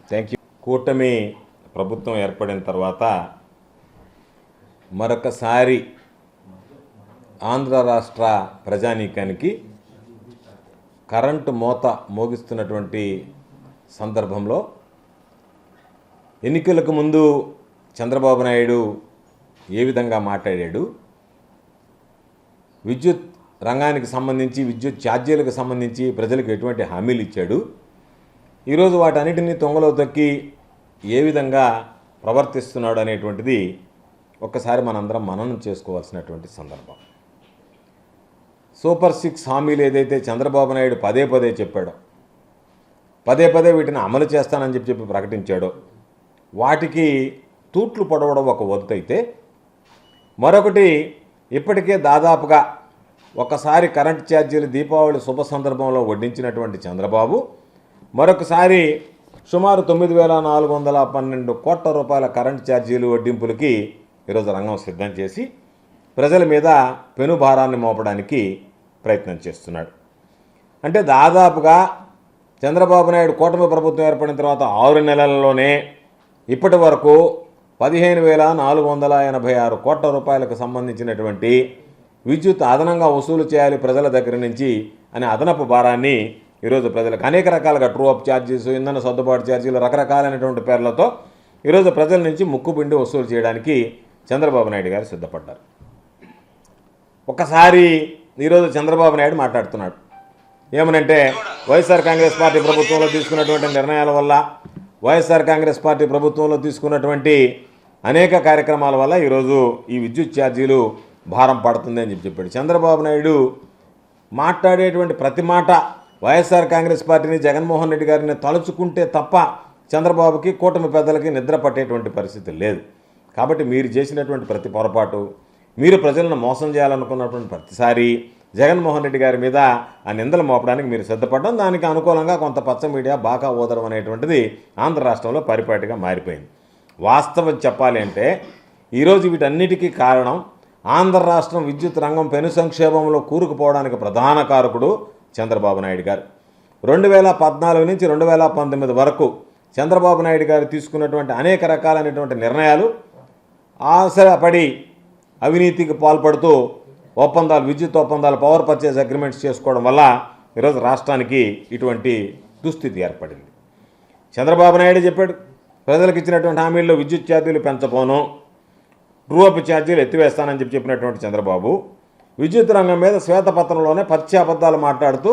Thank you. కూటమి ప్రభుత్వం ఏర్పడిన తర్వాత మరొకసారి ఆంధ్ర రాష్ట్ర ప్రజానీకానికి కరెంటు మోత మోగిస్తున్నటువంటి సందర్భంలో ఎన్నికలకు ముందు చంద్రబాబు నాయుడు ఏ విధంగా మాట్లాడాడు, విద్యుత్ రంగానికి సంబంధించి విద్యుత్ ఛార్జీలకు సంబంధించి ప్రజలకు ఎటువంటి హామీలు ఇచ్చాడు, ఈరోజు వాటన్నిటినీ తొంగలో తొక్కి ఏ విధంగా ప్రవర్తిస్తున్నాడు అనేటువంటిది ఒక్కసారి మనందరం మననం చేసుకోవాల్సినటువంటి సందర్భం. సూపర్ 6 హామీలు ఏదైతే చంద్రబాబు నాయుడు పదే పదే చెప్పాడో, పదే పదే వీటిని అమలు చేస్తానని చెప్పి ప్రకటించాడో, వాటికి తూట్లు పొడవడం ఒక వంతు అయితే, మరొకటి ఇప్పటికే దాదాపుగా ఒకసారి కరెంట్ ఛార్జీలు దీపావళి శుభ సందర్భంలో వడ్డించినటువంటి చంద్రబాబు మరొకసారి సుమారు 9,412 కోట్ల రూపాయల కరెంట్ ఛార్జీలు వడ్డింపులకి ఈరోజు రంగం సిద్ధం చేసి ప్రజల మీద పెనుభారాన్ని మోపడానికి ప్రయత్నం చేస్తున్నాడు. అంటే దాదాపుగా చంద్రబాబు నాయుడు కూటమి ప్రభుత్వం ఏర్పడిన తర్వాత 6 నెలల్లోనే ఇప్పటి వరకు 15,486 కోట్ల రూపాయలకు సంబంధించినటువంటి విద్యుత్ అదనంగా వసూలు చేయాలి ప్రజల దగ్గర నుంచి అనే అదనపు భారాన్ని ఈరోజు ప్రజలకు అనేక రకాలుగా ట్రూ అప్ ఛార్జీస్, ఇంధన సర్దుబాటు ఛార్జీలు, రకరకాలైనటువంటి పేర్లతో ఈరోజు ప్రజల నుంచి ముక్కుపిండి వసూలు చేయడానికి చంద్రబాబు నాయుడు గారు సిద్ధపడ్డారు. ఒకసారి ఈరోజు చంద్రబాబు నాయుడు మాట్లాడుతున్నాడు. ఏమనంటే వైఎస్ఆర్ కాంగ్రెస్ పార్టీ ప్రభుత్వంలో తీసుకున్నటువంటి నిర్ణయాల వల్ల, వైఎస్ఆర్ కాంగ్రెస్ పార్టీ ప్రభుత్వంలో తీసుకున్నటువంటి అనేక కార్యక్రమాల వల్ల ఈరోజు ఈ విద్యుత్ ఛార్జీలు భారం పడుతుంది అని చెప్పాడు. చంద్రబాబు నాయుడు మాట్లాడేటువంటి ప్రతి మాట వైఎస్ఆర్ కాంగ్రెస్ పార్టీని, జగన్మోహన్ రెడ్డి గారిని తలుచుకుంటే తప్ప చంద్రబాబుకి, కూటమి పెద్దలకి నిద్ర పట్టేటువంటి పరిస్థితి లేదు. కాబట్టి మీరు చేసినటువంటి ప్రతి పొరపాటు, మీరు ప్రజలను మోసం చేయాలనుకున్నటువంటి ప్రతిసారి జగన్మోహన్ రెడ్డి గారి మీద ఆ నిందలు మోపడానికి మీరు సిద్ధపడడం, దానికి అనుకూలంగా కొంత పచ్చ మీడియా బాగా ఓదడం అనేటువంటిది ఆంధ్ర రాష్ట్రంలో పరిపాటిగా మారిపోయింది. వాస్తవం చెప్పాలి అంటే ఈరోజు వీటన్నిటికీ కారణం ఆంధ్ర రాష్ట్రం విద్యుత్ రంగం పెను సంక్షేమంలో కూరుకుపోవడానికి ప్రధాన కారకుడు చంద్రబాబు నాయుడు గారు. 2014 నుంచి 2019 వరకు చంద్రబాబు నాయుడు గారు తీసుకున్నటువంటి అనేక రకాలైనటువంటి నిర్ణయాలు ఆశపడి అవినీతికి పాల్పడుతూ ఒప్పందాలు, విద్యుత్ ఒప్పందాలు, పవర్ పర్చేజ్ అగ్రిమెంట్స్ చేసుకోవడం వల్ల ఈరోజు రాష్ట్రానికి ఇటువంటి దుస్థితి ఏర్పడింది. చంద్రబాబు నాయుడు చెప్పాడు, ప్రజలకు ఇచ్చినటువంటి హామీల్లో విద్యుత్ ఛార్జీలు పెంచపోను, ట్రూ అప్ ఛార్జీలు ఎత్తివేస్తానని చెప్పినటువంటి చంద్రబాబు విద్యుత్ రంగం మీద శ్వేతపత్రంలోనే పచ్చి అబద్ధాలు మాట్లాడుతూ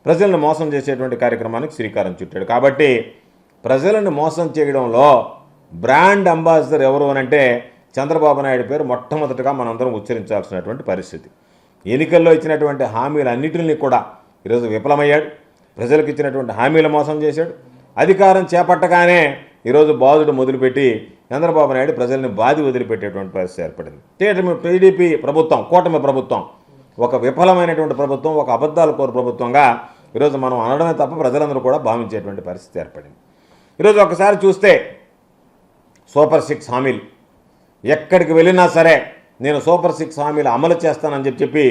ప్రజలను మోసం చేసేటువంటి కార్యక్రమానికి శ్రీకారం చుట్టాడు. కాబట్టి ప్రజలను మోసం చేయడంలో బ్రాండ్ అంబాసిడర్ ఎవరు అనంటే చంద్రబాబు నాయుడు పేరు మొట్టమొదటిగా మనందరం ఉచ్చరించాల్సినటువంటి పరిస్థితి. ఎన్నికల్లో ఇచ్చినటువంటి హామీలన్నింటినీ కూడా ఈరోజు విఫలమయ్యాడు. ప్రజలకు ఇచ్చినటువంటి హామీలు మోసం చేశాడు. అధికారం చేపట్టగానే ఈరోజు బాధుడు మొదలుపెట్టి చంద్రబాబు నాయుడు ప్రజల్ని బాధి వదిలిపెట్టేటువంటి పరిస్థితి ఏర్పడింది. టీడీపీ ప్రభుత్వం, కూటమి ప్రభుత్వం ఒక విఫలమైనటువంటి ప్రభుత్వం, ఒక అబద్ధాల కోరు ప్రభుత్వంగా ఈరోజు మనం అనడమే తప్ప ప్రజలందరూ కూడా భావించేటువంటి పరిస్థితి ఏర్పడింది. ఈరోజు ఒకసారి చూస్తే సూపర్ 6 హామీలు, ఎక్కడికి వెళ్ళినా సరే నేను సూపర్ 6 హామీలు అమలు చేస్తానని చెప్పి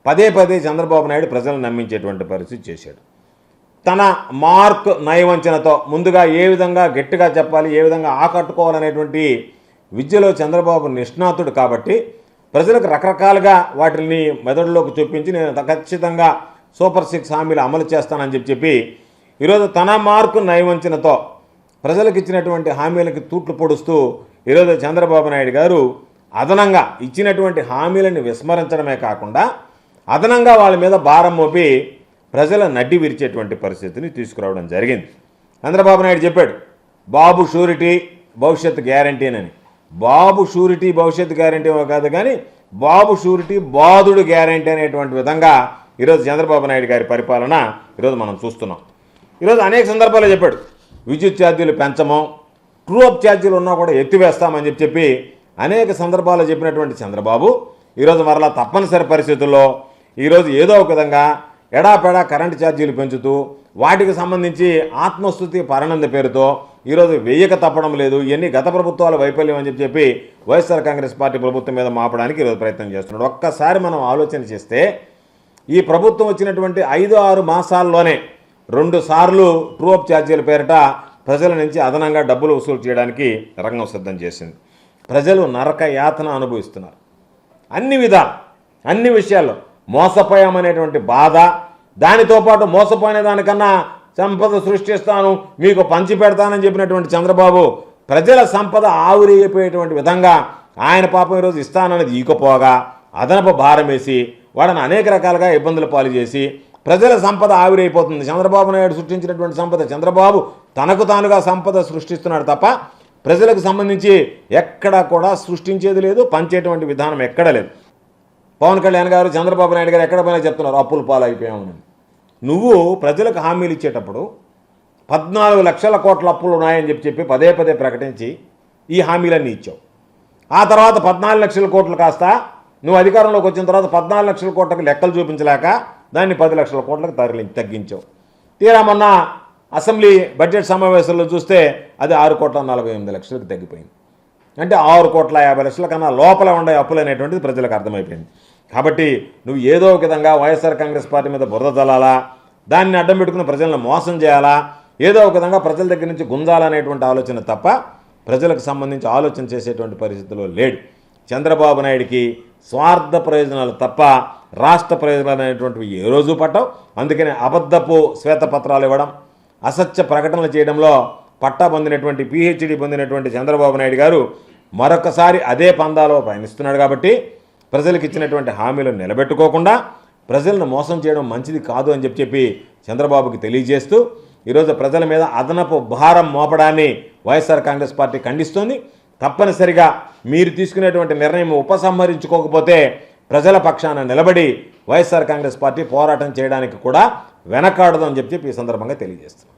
పదే పదే చంద్రబాబు నాయుడు ప్రజలను నమ్మించేటువంటి పరిస్థితి చేశాడు. తన మార్క్ నయవంచనతో ముందుగా ఏ విధంగా గట్టిగా చెప్పాలి, ఏ విధంగా ఆకట్టుకోవాలనేటువంటి విద్యలో చంద్రబాబు నిష్ణాతుడు కాబట్టి ప్రజలకు రకరకాలుగా వాటిని మెదడులోకి చూపించి నేను ఖచ్చితంగా సూపర్ 6 హామీలు అమలు చేస్తానని చెప్పి ఈరోజు తన మార్కు నయవంచనతో ప్రజలకు ఇచ్చినటువంటి హామీలకి తూట్లు పొడుస్తూ ఈరోజు చంద్రబాబు నాయుడు గారు అదనంగా ఇచ్చినటువంటి హామీలను విస్మరించడమే కాకుండా అదనంగా వాళ్ళ మీద భారం మోపి ప్రజల నడ్డి విరిచేటువంటి పరిస్థితిని తీసుకురావడం జరిగింది. చంద్రబాబు నాయుడు చెప్పాడు, బాబు షూరిటీ భవిష్యత్ గ్యారంటీనని. బాబు షూరిటీ భవిష్యత్ గ్యారంటీ కాదు కానీ బాబు షూరిటీ బాధుడు గ్యారంటీ అనేటువంటి విధంగా ఈరోజు చంద్రబాబు నాయుడు గారి పరిపాలన ఈరోజు మనం చూస్తున్నాం. ఈరోజు అనేక సందర్భాల్లో చెప్పాడు, విద్యుత్ ఛార్జీలు పెంచము, ట్రూ అప్ ఛార్జీలు ఉన్నా కూడా ఎత్తివేస్తామని చెప్పి అనేక సందర్భాల్లో చెప్పినటువంటి చంద్రబాబు ఈరోజు మరలా తప్పనిసరి పరిస్థితుల్లో ఈరోజు ఏదో ఒక విధంగా ఎడాపెడా కరెంటు ఛార్జీలు పెంచుతూ వాటికి సంబంధించి ఆత్మస్తుతి పరనంద పేరుతో ఈరోజు వెయ్యక తప్పడం లేదు. ఇవన్నీ గత ప్రభుత్వాల వైఫల్యం అని చెప్పి వైఎస్ఆర్ కాంగ్రెస్ పార్టీ ప్రభుత్వం మీద మాపడానికి ఈరోజు ప్రయత్నం చేస్తున్నాడు. ఒక్కసారి మనం ఆలోచన చేస్తే ఈ ప్రభుత్వం వచ్చినటువంటి 5-6 మాసాల్లోనే 2 సార్లు ట్రూ అప్ ఛార్జీల పేరిట ప్రజల నుంచి అదనంగా డబ్బులు వసూలు చేయడానికి రంగం సిద్ధం చేసింది. ప్రజలు నరక యాతన అనుభవిస్తున్నారు. అన్ని విషయాల్లో మోసపోయామనేటువంటి బాధ, దానితో పాటు మోసపోయిన దానికన్నా సంపద సృష్టిస్తాను, మీకు పంచి పెడతానని చెప్పినటువంటి చంద్రబాబు ప్రజల సంపద ఆవిరైపోయేటువంటి విధంగా ఆయన పాపం ఈరోజు ఇస్తానన్నది ఈకపోగా అదనపు భారం వేసి వాళ్ళని అనేక రకాలుగా ఇబ్బందులు పాలు చేసి ప్రజల సంపద ఆవిరైపోతుంది. చంద్రబాబు నాయుడు సృష్టించినటువంటి సంపద, చంద్రబాబు తనకు తానుగా సంపద సృష్టిస్తున్నాడు తప్ప ప్రజలకు సంబంధించి ఎక్కడా కూడా సృష్టించేది లేదు, పంచేటువంటి విధానం ఎక్కడ లేదు. పవన్ కళ్యాణ్ గారు, చంద్రబాబు నాయుడు గారు ఎక్కడ పోయినా చెప్తున్నారు అప్పులు పాలైపోయామని. నువ్వు ప్రజలకు హామీలు ఇచ్చేటప్పుడు 14 లక్షల కోట్ల అప్పులు ఉన్నాయని చెప్పి పదే పదే ప్రకటించి ఈ హామీలన్నీ ఇచ్చావు. ఆ తర్వాత 14 లక్షల కోట్లు కాస్త నువ్వు అధికారంలోకి వచ్చిన తర్వాత 14 లక్షల కోట్లకు లెక్కలు చూపించలేక దాన్ని 10 లక్షల కోట్లకు తగ్గించావు. తీరా మొన్న అసెంబ్లీ బడ్జెట్ సమావేశంలో చూస్తే అది 6,48,00,000కి తగ్గిపోయింది. అంటే 6,50,00,000 కన్నా లోపల ఉండే అప్పులు అనేటువంటిది ప్రజలకు అర్థమైపోయింది. కాబట్టి నువ్వు ఏదో ఒక విధంగా వైఎస్ఆర్ కాంగ్రెస్ పార్టీ మీద బురద చల్లాలా, దాన్ని అడ్డం పెట్టుకుని ప్రజలను మోసం చేయాలా, ఏదో ఒక విధంగా ప్రజల దగ్గర నుంచి గుంజాలనేటువంటి ఆలోచన తప్ప ప్రజలకు సంబంధించి ఆలోచన చేసేటువంటి పరిస్థితిలో లేడు. చంద్రబాబు నాయుడికి స్వార్థ ప్రయోజనాలు తప్ప రాష్ట్ర ప్రయోజనాలు అనేటువంటివి ఏ రోజు పట్టవు. అందుకనే అబద్ధపు శ్వేతపత్రాలు ఇవ్వడం, అసత్య ప్రకటనలు చేయడంలో పట్టా పొందినటువంటి PhD పొందినటువంటి చంద్రబాబు నాయుడు గారు మరొకసారి అదే పందాలో పయనిస్తున్నాడు. కాబట్టి ప్రజలకు ఇచ్చినటువంటి హామీలను నిలబెట్టుకోకుండా ప్రజలను మోసం చేయడం మంచిది కాదు అని చెప్పి చంద్రబాబుకి తెలియజేస్తూ ఈరోజు ప్రజల మీద అదనపు భారం మోపడాన్ని వైఎస్ఆర్ కాంగ్రెస్ పార్టీ ఖండిస్తోంది. తప్పనిసరిగా మీరు తీసుకునేటువంటి నిర్ణయం ఉపసంహరించుకోకపోతే ప్రజల పక్షాన నిలబడి వైఎస్ఆర్ కాంగ్రెస్ పార్టీ పోరాటం చేయడానికి కూడా వెనకాడదు అని చెప్పి ఈ సందర్భంగా తెలియజేస్తున్నాం.